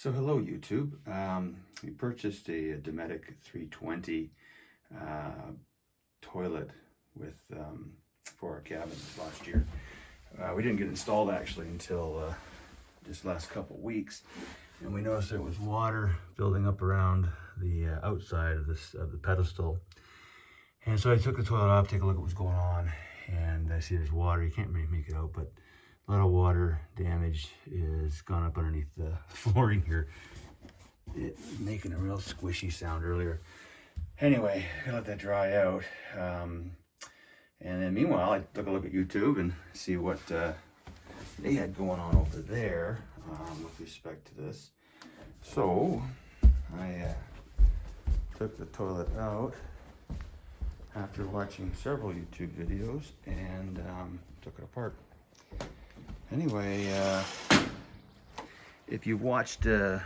So hello YouTube. We purchased a Dometic 320 toilet with for our cabin last year. We didn't get it installed actually until just last couple weeks, and we noticed there was water building up around the outside of the pedestal. And so I took the toilet off, take a look at what's going on, and I see there's water. You can't really make it out, but a lot of water damage is gone up underneath the flooring here. It was making a real squishy sound earlier. Anyway, I let that dry out. And then meanwhile, I took a look at YouTube and see what they had going on over there with respect to this. So I took the toilet out after watching several YouTube videos and took it apart. Anyway, if you've watched the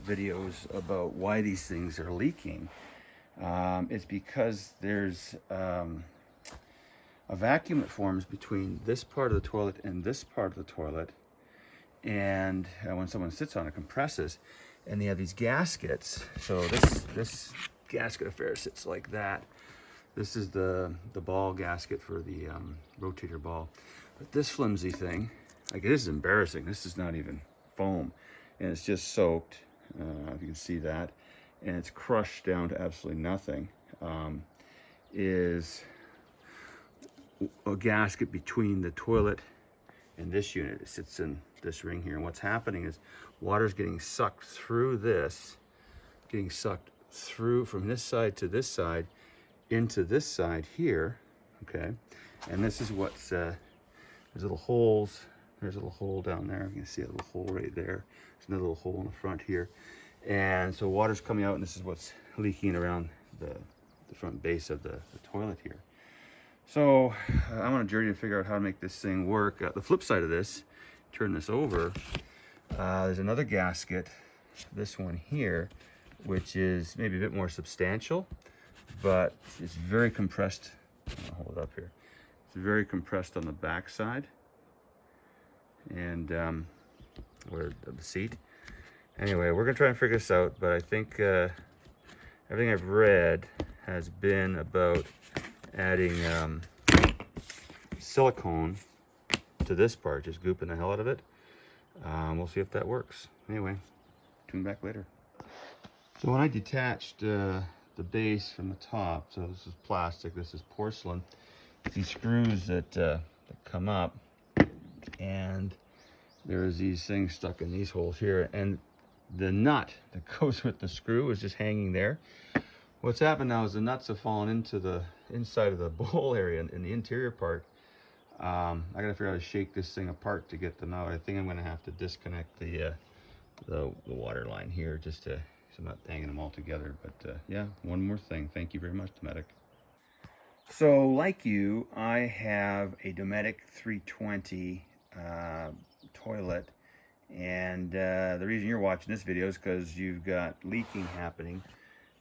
videos about why these things are leaking, it's because there's a vacuum that forms between this part of the toilet and this part of the toilet, and when someone sits on it, compresses, and they have these gaskets. So this gasket affair sits like that. This is the ball gasket for the rotator ball. But this flimsy thing, like, this is embarrassing. This is not even foam, and it's just soaked. If you can see that, and it's crushed down to absolutely nothing. Is a gasket between the toilet and this unit. It sits in this ring here, and what's happening is water's getting sucked through this, getting sucked through from this side to this side into this side here. Okay, and this is what's there's little holes. There's a little hole down there. You can see a little hole right there. There's another little hole in the front here. And so water's coming out, and this is what's leaking around the front base of the toilet here. So I'm on a journey to figure out how to make this thing work. The flip side of this, turn this over, there's another gasket, this one here, which is maybe a bit more substantial, but it's very compressed. I'll hold it up here. It's very compressed on the back side and where the seat. Anyway, we're gonna try and figure this out, but I think everything I've read has been about adding silicone to this part, just gooping the hell out of it. We'll see if that works. Anyway, tune back later. So when I detached the base from the top, so this is plastic, this is porcelain, these screws that come up, and there's these things stuck in these holes here, and the nut that goes with the screw is just hanging there. What's happened now is the nuts have fallen into the inside of the bowl area in the interior part. I gotta figure out how to shake this thing apart to get them out. I think I'm gonna have to disconnect the water line here just to, so I'm not banging them all together. But yeah, one more thing. Thank you very much, Dometic. So like you, I have a Dometic 320 toilet, and the reason you're watching this video is because you've got leaking happening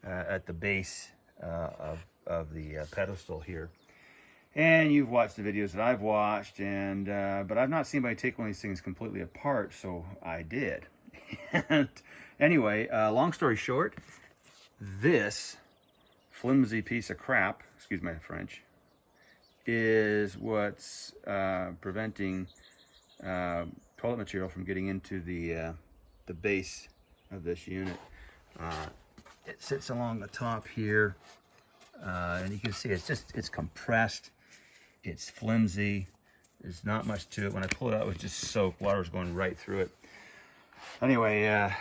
at the base of the pedestal here, and you've watched the videos that I've watched, and but I've not seen anybody take one of these things completely apart, so I did. And anyway, long story short, this flimsy piece of crap, excuse my French, is what's preventing toilet material from getting into the base of this unit. It sits along the top here, and you can see it's compressed, it's flimsy, there's not much to it. When I pulled it out, it was just soaked, water was going right through it. Anyway,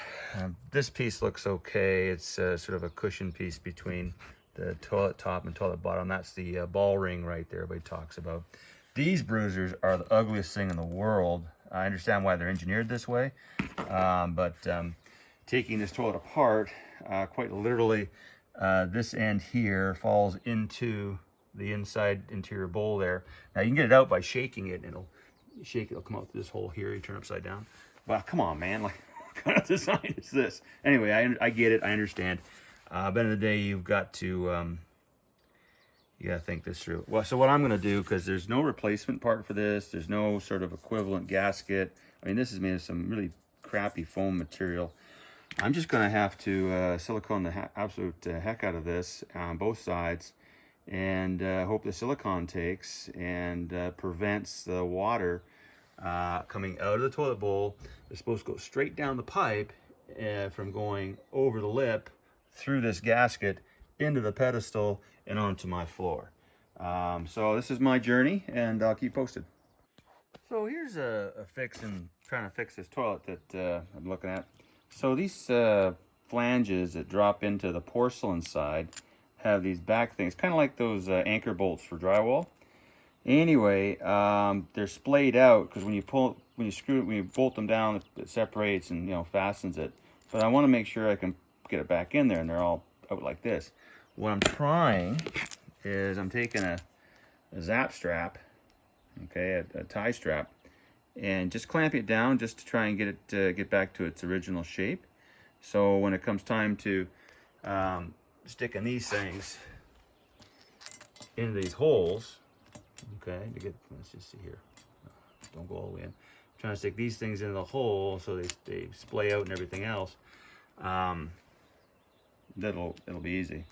this piece looks okay. It's sort of a cushion piece between the toilet top and toilet bottom. That's the ball ring right there everybody talks about. These bruisers are the ugliest thing in the world. I understand why they're engineered this way, but taking this toilet apart, quite literally, this end here falls into the inside interior bowl there. Now you can get it out by shaking it, and it'll come out through this hole here. You turn upside down. Well, come on, man, like, what kind of design is this? Anyway, I get it, I understand. But in the day, you've got to you gotta think this through. Well, so what I'm gonna do, because there's no replacement part for this, there's no sort of equivalent gasket. I mean, this is made of some really crappy foam material. I'm just going to have to silicone the absolute heck out of this on both sides, and hope the silicone takes and prevents the water coming out of the toilet bowl. It's supposed to go straight down the pipe from going over the lip through this gasket into the pedestal and onto my floor. So this is my journey, and I'll keep posted. So here's a fix in trying to fix this toilet that I'm looking at. So these flanges that drop into the porcelain side have these back things, kind of like those anchor bolts for drywall. Anyway, they're splayed out because when you bolt them down, it separates and, you know, fastens it. But I want to make sure I can get it back in there, and they're all out like this. What I'm trying is I'm taking a zap strap, okay, a tie strap, and just clamp it down just to try and get it get back to its original shape. So when it comes time to sticking these things into these holes, okay, let's just see here, don't go all the way in. I'm trying to stick these things into the hole so they splay out and everything else. It'll be easy.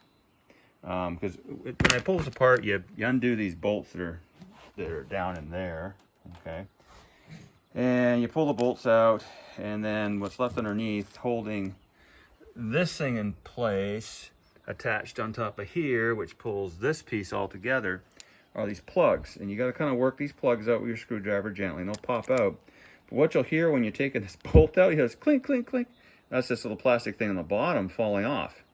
Because when I pull this apart, you undo these bolts that are down in there, okay, and you pull the bolts out, and then what's left underneath holding this thing in place, attached on top of here, which pulls this piece all together, are these plugs. And you got to kind of work these plugs out with your screwdriver gently, and they'll pop out. But what you'll hear when you're taking this bolt out, you hear this clink, clink, clink. That's this little plastic thing on the bottom falling off,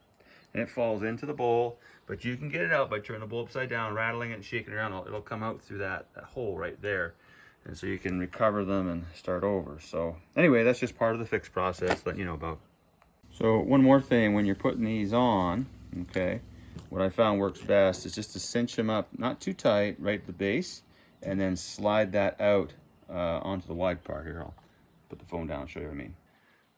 and it falls into the bowl. But you can get it out by turning the bowl upside down, rattling it and shaking it around. It'll come out through that hole right there. And so you can recover them and start over. So anyway, that's just part of the fix process, letting you know about. So one more thing, when you're putting these on, okay, what I found works best is just to cinch them up, not too tight, right at the base, and then slide that out onto the wide part. Here, I'll put the phone down and show you what I mean.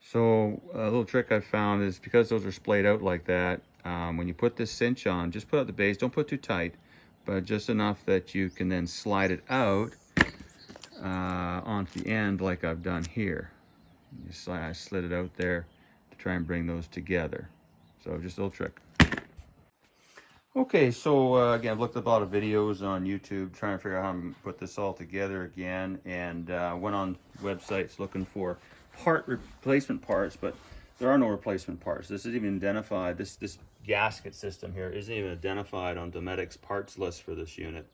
So a little trick I found is, because those are splayed out like that, when you put this cinch on, just put out the base, don't put too tight, but just enough that you can then slide it out onto the end like I've done here. I slid it out there to try and bring those together. So just a little trick. Okay, so again, I've looked at a lot of videos on YouTube trying to figure out how to put this all together again, and went on websites looking for part replacement parts, but there are no replacement parts. This isn't even identified. This gasket system here isn't even identified on Dometic's parts list for this unit,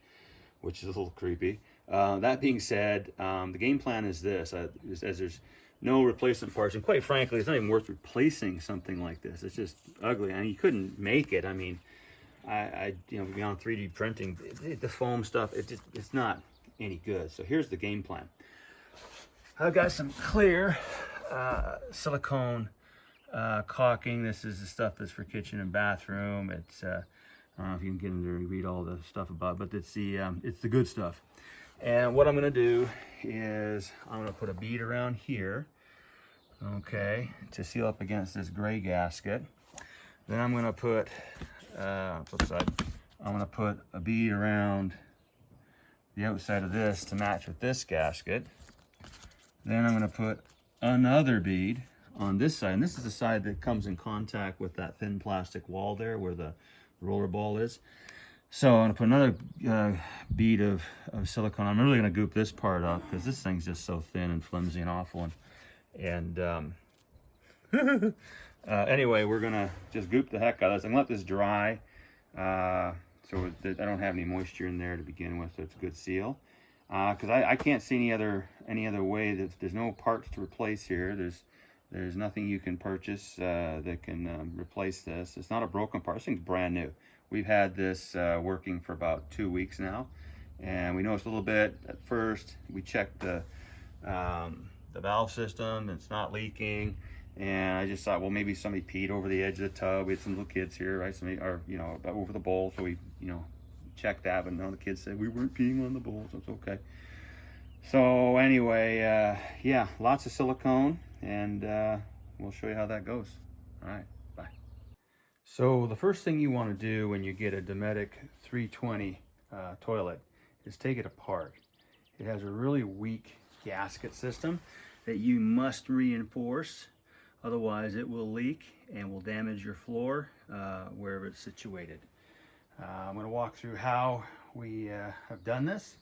which is a little creepy. That being said, the game plan is this: as there's no replacement parts, and quite frankly, it's not even worth replacing something like this. It's just ugly. I mean, you couldn't make it. I mean, you know, beyond 3D printing, the foam stuff, it's not any good. So here's the game plan. I've got some clear silicone caulking. This is the stuff that's for kitchen and bathroom. It's I don't know if you can get in there and read all the stuff about it, but it's the good stuff. And what I'm going to do is I'm going to put a bead around here, okay, to seal up against this gray gasket. Then I'm going to put flip side, I'm going to put a bead around the outside of this to match with this gasket. Then I'm going to put another bead on this side, and this is the side that comes in contact with that thin plastic wall there where the roller ball is. So I'm going to put another bead of silicone. I'm really going to goop this part up because this thing's just so thin and flimsy and awful. And anyway, we're going to just goop the heck out of this. I'm going to let this dry so that I don't have any moisture in there to begin with, so it's a good seal. Because I can't see any other way. That there's no parts to replace here. There's nothing you can purchase that can replace this. It's not a broken part. This thing's brand new. We've had this working for about 2 weeks now, and we noticed a little bit at first. We checked the valve system. It's not leaking, and I just thought, well, maybe somebody peed over the edge of the tub. We had some little kids here, right? Somebody, or you know, over the bowl. So we, you know, checked that, but no, the kids said we weren't peeing on the bowl, so it's okay. So anyway, yeah, lots of silicone, and we'll show you how that goes. All right, bye. So the first thing you want to do when you get a Dometic 320 toilet is take it apart. It has a really weak gasket system. that you must reinforce, otherwise it will leak and will damage your floor wherever it's situated. I'm going to walk through how we have done this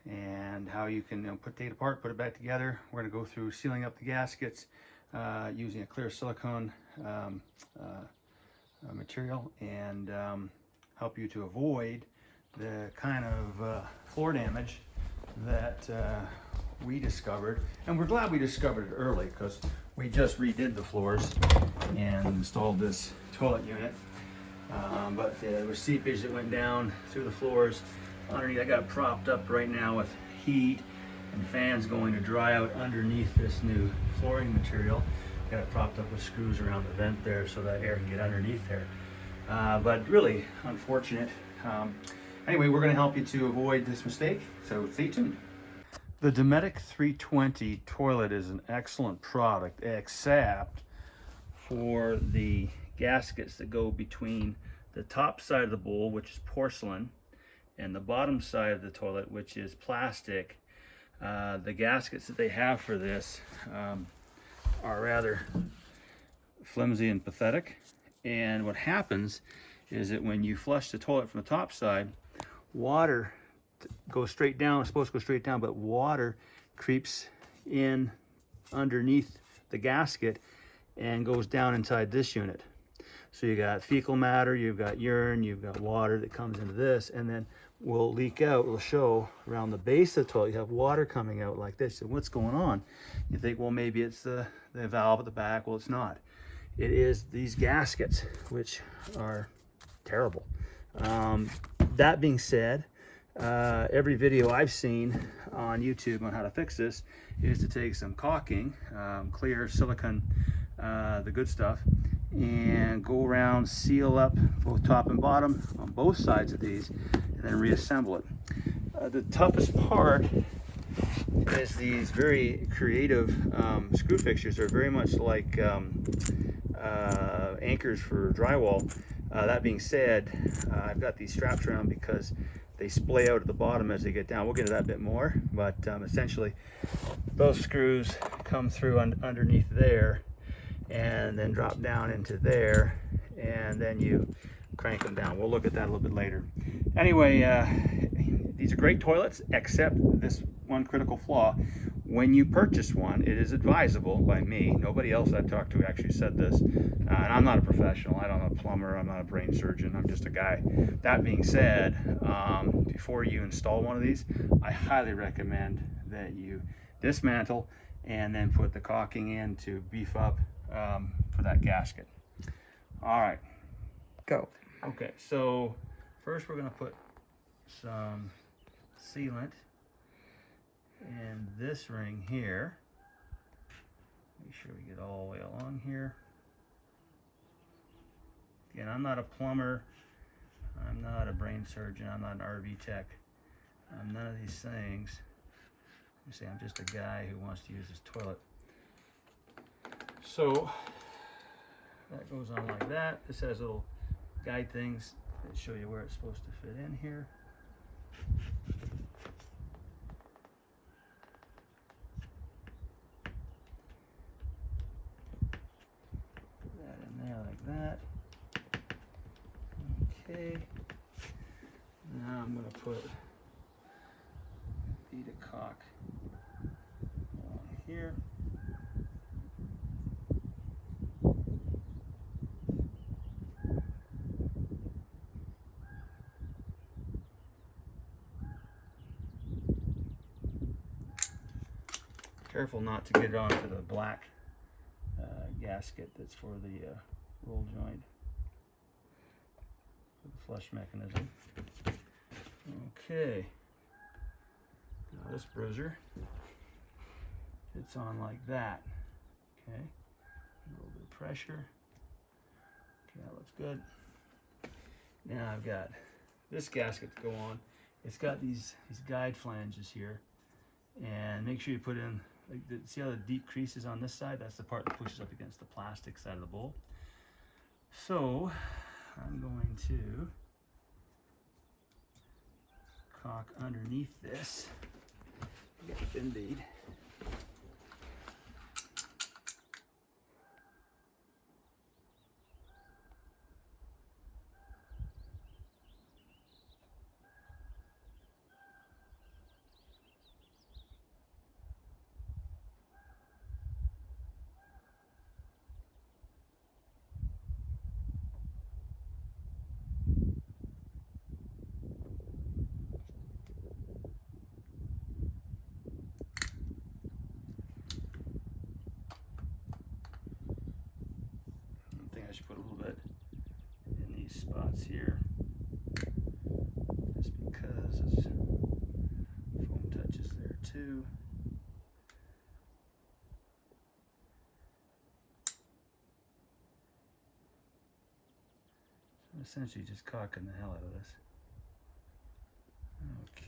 and how you can take it apart, put it back together. We're going to go through sealing up the gaskets using a clear silicone material, and help you to avoid the kind of floor damage that we discovered. And we're glad we discovered it early, because we just redid the floors and installed this toilet unit. But there was seepage that went down through the floors underneath. I got it propped up right now with heat and fans going to dry out underneath this new flooring material. Got it propped up with screws around the vent there so that air can get underneath there. But really unfortunate. Anyway, we're going to help you to avoid this mistake, so stay tuned. The Dometic 320 toilet is an excellent product, except for the gaskets that go between the top side of the bowl, which is porcelain, and the bottom side of the toilet, which is plastic. The gaskets that they have for this are rather flimsy and pathetic. And what happens is that when you flush the toilet from the top side, water goes straight down. It's supposed to go straight down, but water creeps in underneath the gasket and goes down inside this unit. So you got fecal matter, you've got urine, you've got water that comes into this, and then will leak out. Will show around the base of the toilet. You have water coming out like this. So what's going on? You think, well, maybe it's the valve at the back. Well, it's not. It is these gaskets, which are terrible. That being said, every video I've seen on YouTube on how to fix this is to take some caulking, clear silicone, the good stuff, and go around, seal up both top and bottom on both sides of these, and then reassemble it. The toughest part is these very creative screw fixtures. They're very much like anchors for drywall. That being said, I've got these straps around because they splay out at the bottom as they get down. We'll get to that a bit more, but essentially those screws come through underneath there and then drop down into there, and then you crank them down. We'll look at that a little bit later. Anyway, these are great toilets, except this one critical flaw. When you purchase one, it is advisable by me, nobody else I've talked to actually said this, and I'm not a professional, I'm not a plumber, I'm not a brain surgeon, I'm just a guy. That being said, before you install one of these, I highly recommend that you dismantle and then put the caulking in to beef up for that gasket. All right, go. Okay, so first we're going to put some sealant in this ring here. Make sure we get all the way along here. Again, I'm not a plumber, I'm not a brain surgeon, I'm not an RV tech, I'm none of these things. You see, I'm just a guy who wants to use this toilet. So that goes on like that. This has little guide things that show you where it's supposed to fit in here. Put that in there like that. Okay. Now I'm going to put a bead of caulk on here. Careful not to get it onto the black gasket that's for the roll joint, for the flush mechanism. Okay, now this bruiser, it's on like that. Okay, a little bit of pressure. Okay, that looks good. Now I've got this gasket to go on. It's got these guide flanges here, and make sure you put in, like, see how the deep crease is on this side? That's the part that pushes up against the plastic side of the bowl. So I'm going to caulk underneath this. Get a thin bead. I should put a little bit in these spots here, just because it's foam touches there too. So I'm essentially just caulking the hell out of this.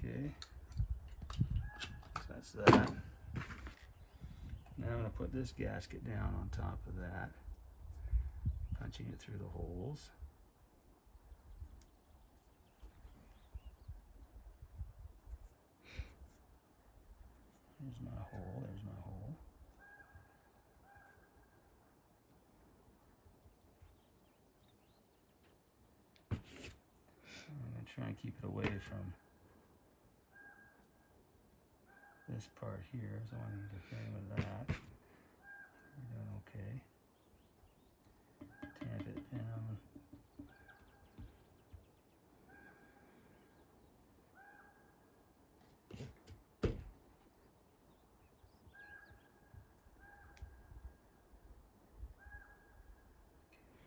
Okay, so that's that. Now I'm going to put this gasket down on top of that, punching it through the holes. There's my hole, there's my hole. I'm going to try and keep it away from this part here, so I want to interfere with that. We're doing okay. Tamp it down.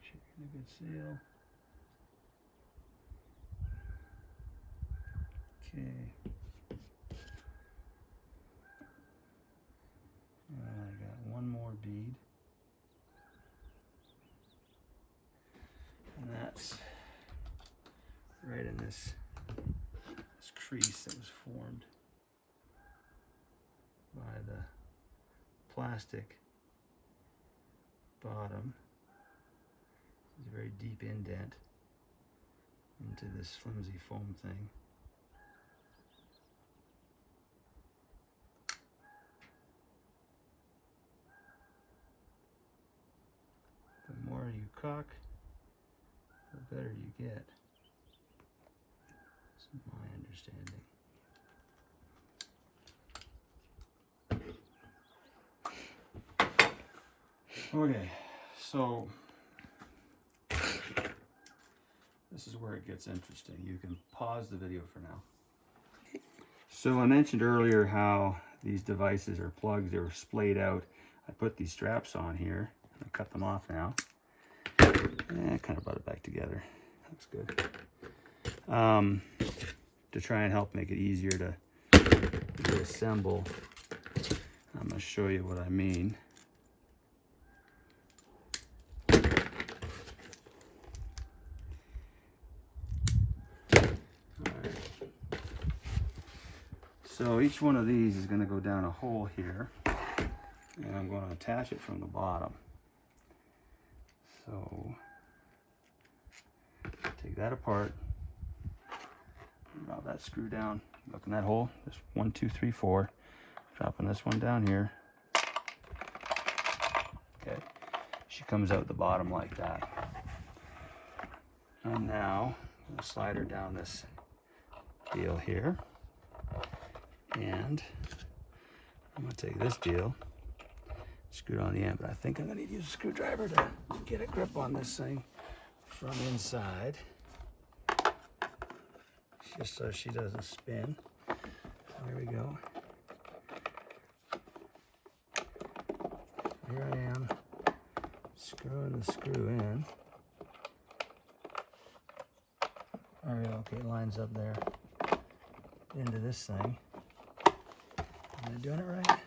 Check a good seal. Okay. I got one more bead. And that's right in this crease that was formed by the plastic bottom. It's a very deep indent into this flimsy foam thing. The more you caulk, the better you get. That's my understanding. Okay, so this is where it gets interesting. You can pause the video for now. So I mentioned earlier how these devices are plugs, they were splayed out. I put these straps on here. I cut them off now. Kind of brought it back together. Looks good. To try and help make it easier to reassemble, I'm going to show you what I mean. So each one of these is going to go down a hole here, and I'm going to attach it from the bottom. So take that apart, drop that screw down, look in that hole, this 1, 2, 3, 4, dropping this one down here. Okay, she comes out the bottom like that. And now I'm going to slide her down this deal here. And I'm going to take this deal, screw it on the end, but I think I'm going to need to use a screwdriver to get a grip on this thing from inside, just so she doesn't spin. There we go. Here I am, screwing the screw in. There we go. Okay, it lines up there into this thing. Am I doing it right?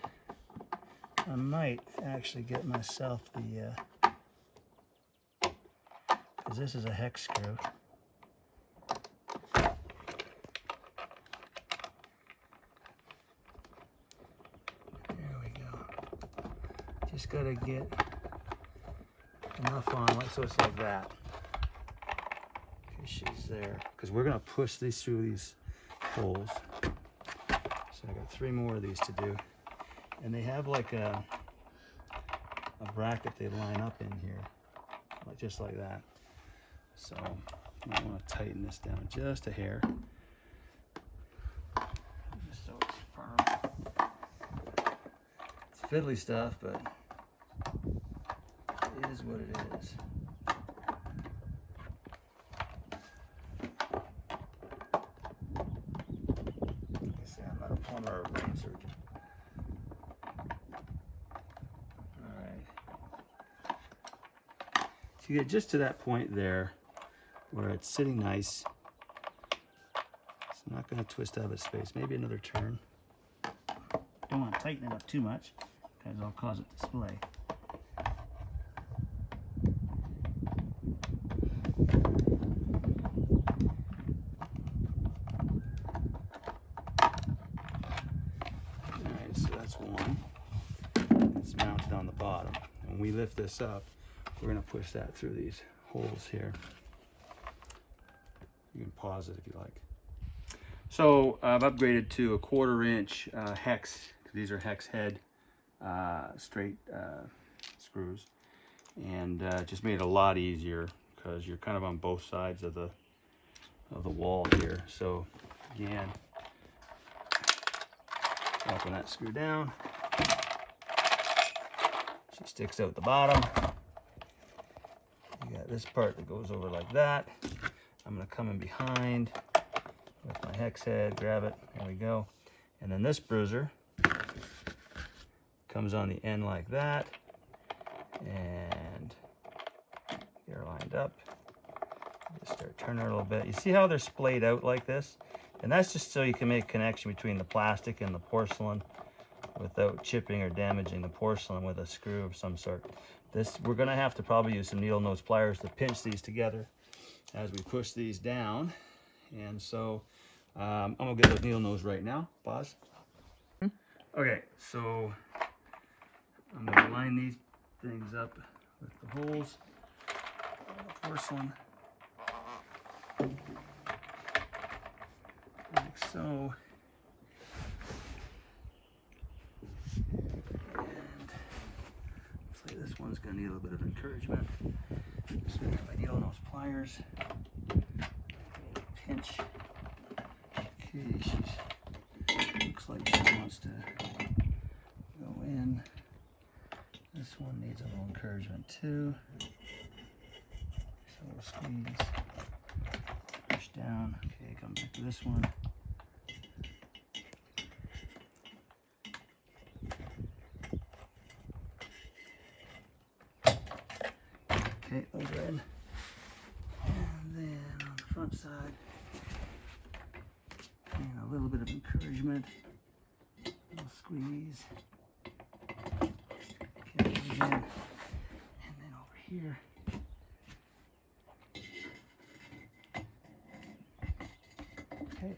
I might actually get myself the, because this is a hex screw. There we go. Just gotta get enough on, like, so it's like that. Okay, she's there. Because we're gonna push these through these holes. So I got 3 more of these to do. And they have like a bracket they line up in here, like just like that. So I want to tighten this down just a hair, just so it's firm. It's fiddly stuff, but it is what it is. Like I say, I'm not a plumber or a brain surgeon. So you get just to that point there where it's sitting nice. It's not going to twist out of its space. Maybe another turn. Don't want to tighten it up too much because it'll cause it to splay. Alright, so that's one. It's mounted on the bottom. When we lift this up, we're going to push that through these holes here. You can pause it if you like. So I've upgraded to a 1/4 inch hex. These are hex head straight screws, and just made it a lot easier because you're kind of on both sides of the wall here. So again, dropping that screw down, she sticks out the bottom. You got this part that goes over like that. I'm going to come in behind with my hex head, grab it, there we go. And then this bruiser comes on the end like that, and get her lined up. Just start turning her a little bit. You see how they're splayed out like this? And that's just so you can make a connection between the plastic and the porcelain without chipping or damaging the porcelain with a screw of some sort. We're going to have to probably use some needle nose pliers to pinch these together as we push these down. And so I'm going to get those needle nose right now. Pause. Okay, so I'm going to line these things up with the holes of the porcelain, like so. And looks like this one's going to need a little bit of encouragement. So I have my needle nose pliers. Pinch. Okay, looks like she wants to go in. This one needs a little encouragement too. So we'll squeeze, push down. Okay, come back to this one. Okay, those are in. And then on the front side, and a little bit of encouragement. A little squeeze. Okay, again. And then over here. Okay.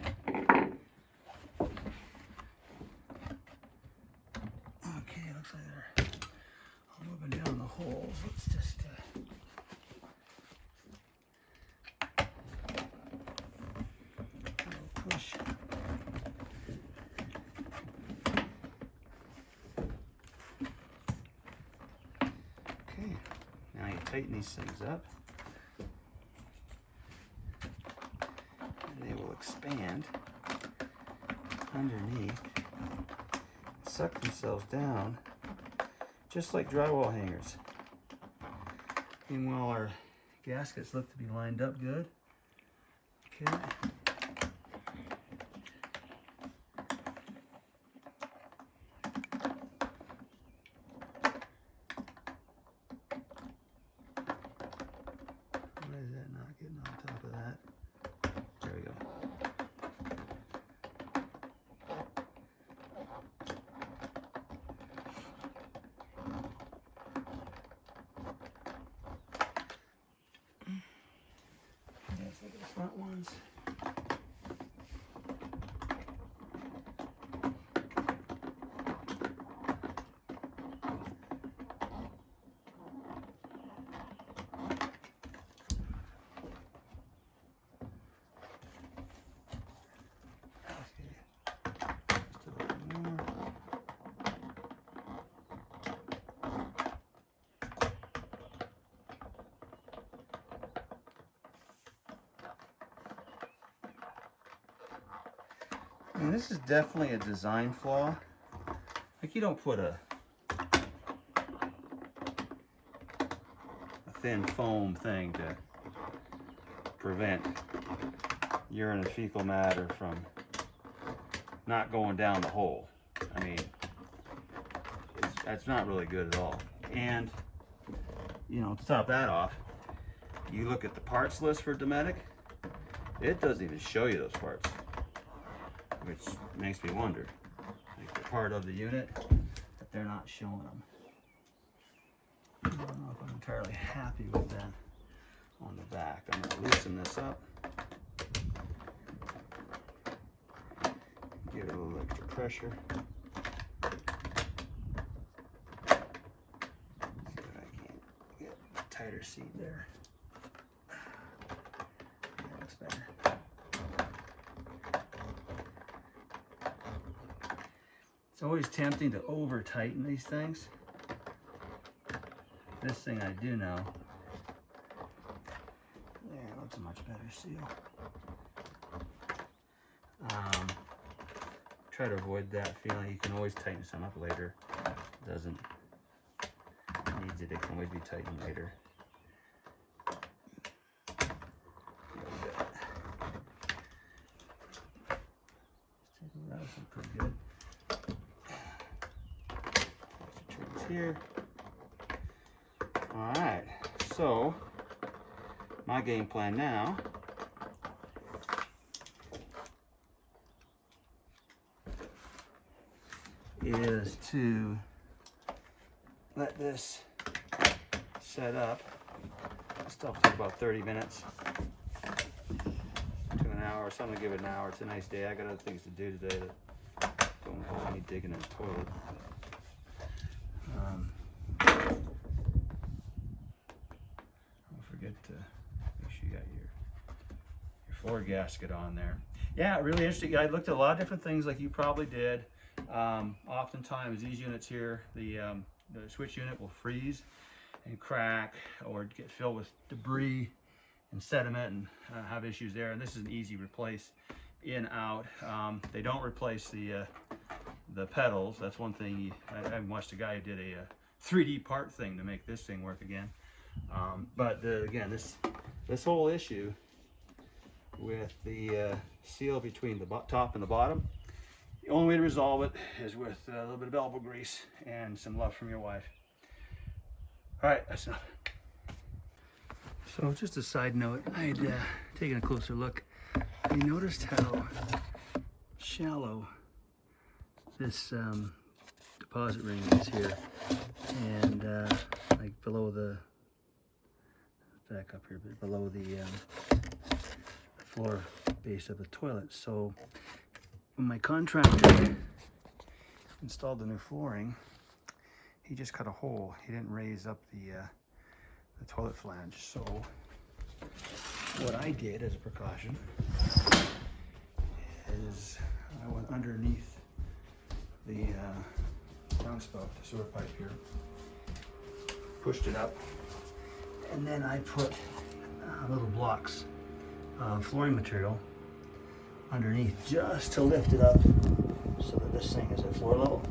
Okay, looks like they're all moving down the holes. Let's just push. Okay, now you tighten these things up, and they will expand underneath, suck themselves down, just like drywall hangers. Meanwhile, our gaskets look to be lined up good. Okay. Why is that not getting on top of that? There we go. Let's look at the front ones. And this is definitely a design flaw. Like, you don't put a thin foam thing to prevent urine and fecal matter from not going down the hole. I mean, that's not really good at all. And, you know, to top that off, you look at the parts list for Dometic, it doesn't even show you those parts, which makes me wonder. Like they're part of the unit, but they're not showing them. I don't know if I'm entirely happy with that on the back. I'm going to loosen this up. Give it a little extra pressure. See if I can get a tighter seat there. That looks better. It's always tempting to over tighten these things. This thing I do know. There, that's a much better seal. Try to avoid that feeling. You can always tighten some up later. Doesn't needs it. It can always be tightened later. That was pretty good. Turns here. All right. So my game plan now is to let this set up. Stuff take about 30 minutes to an hour. So I'm gonna give it an hour. It's a nice day. I got other things to do today that don't involve me digging in the toilet. Don't forget to make sure you got your floor gasket on there. Yeah, really interesting. I looked at a lot of different things like you probably did. Oftentimes these units here, the switch unit will freeze and crack or get filled with debris and sediment and have issues there. And this is an easy replace, in, out. They don't replace the pedals. That's one thing. I watched a guy who did a 3D part thing to make this thing work again. But again, this whole issue with the seal between the top and the bottom, the only way to resolve it is with a little bit of elbow grease and some love from your wife. All right, that's enough. So just a side note, I'd taken a closer look. I noticed how shallow this deposit ring is here, and like below the, back up here, but below the floor base of the toilet. So when my contractor installed the new flooring, he just cut a hole. He didn't raise up the toilet flange. So what I did as a precaution is I went underneath the downspout, the sewer pipe here, pushed it up, and then I put little blocks of flooring material underneath just to lift it up so that this thing is at floor level.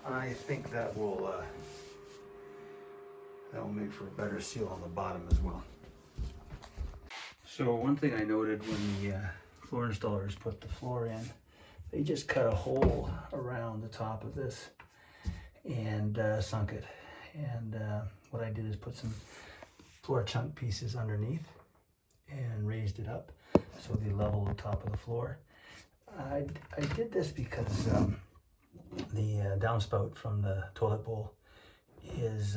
I think that will make for a better seal on the bottom as well. So one thing I noted when the floor installers put the floor in, they just cut a hole around the top of this and sunk it. And what I did is put some floor chunk pieces underneath and raised it up so they level the top of the floor. I did this because the downspout from the toilet bowl is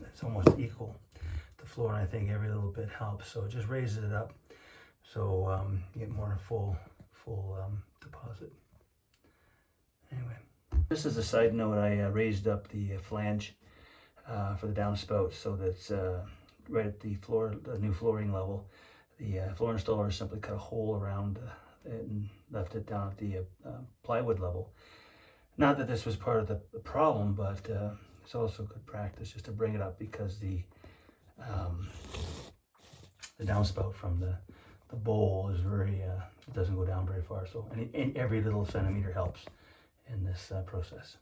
it's almost equal to the floor, and I think every little bit helps. So it just raises it up so you get more full deposit. Anyway, just as a side note, I raised up the flange for the downspout so that's right at the floor, the new flooring level. The floor installer simply cut a hole around it and left it down at the plywood level. Not that this was part of the problem, but it's also good practice just to bring it up because the downspout from the bowl is very, it doesn't go down very far. So every little centimeter helps in this process.